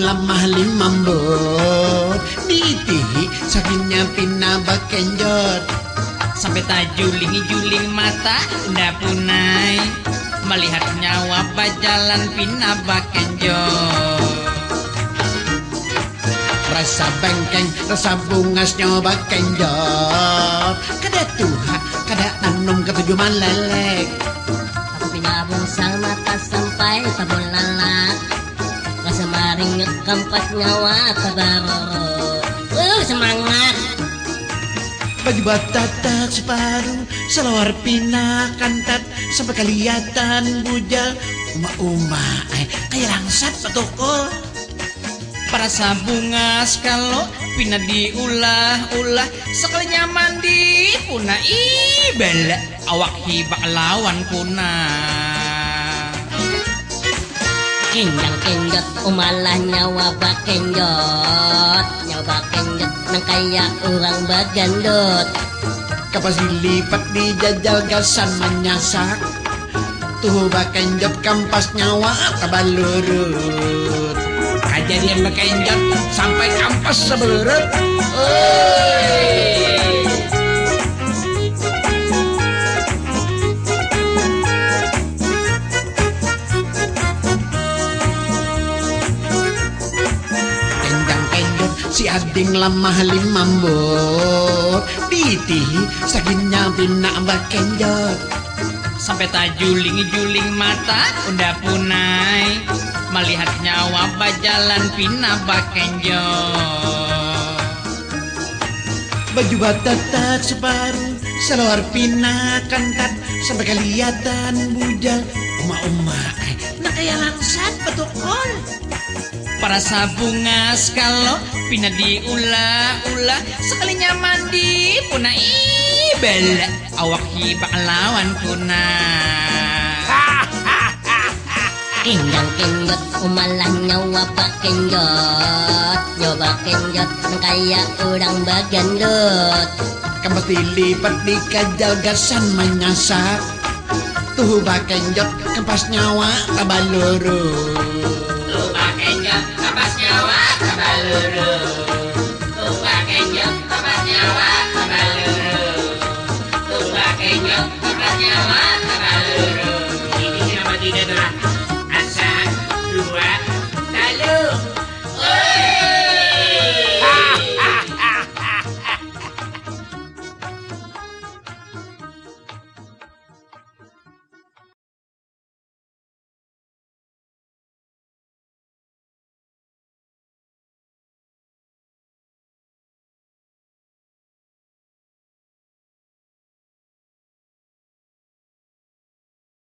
lamah limambut diitihi sakinya pinabakenjot sampai tajuling-juling mata ndak punai melihat nyawa bajalan pinabakenjot. Rasa bengkeng, rasa bungas nyoba kenjot kada tuha, kada anum ketujuh lelek. Aku pinabung sang mata sampai tabon lalak. Rasa maring keempat nyawa tabaroro. Semangat. Baju batatak separuh, selawar pina kantat sampai kelihatan bujal. Uma-uma, kayak langsat patokol. Perasa bungas kalau pina diulah-ulah sekalinya mandi puna bela awak hibak lawan puna. Kenjang kenjot umalah nyawa bakenjot. Nyawa bakenjot nang kaya orang bagandot. Kapas dilipat dijajal gasan menyasak. Tuh bakenjot kampas nyawa kabalurut. Kejadian bakenjot sampai kampas sebelut. Si ading lamah limambut diitihi sakinya pina bakenjot sampai tajuling-juling mata udah punai melihat nyawa bajalan pina bakenjot. Baju batatak separuh, selawar pina kantat sampai kelihatan bujal. Uma-uma, nak kayak langsat patokol. Perasa bungas kalau pina diulah-ulah sekalinya mandi puna bela awak hibak lawan puna. Kenjang kenjot umalah nyawa bakenjot. Nyawa bakenjot nang kaya orang bagandot. Kampas dilipat dikajal gasan menyasak. Tuh bakenjot kampas nyawa kabalurut. Tuh bakenjot kampas nyawa kabalurut. Tuh bakenjot kampas nyawa kabalurut. Tuh bakenjot kampas nyawa kabalurut. Ini nama tidak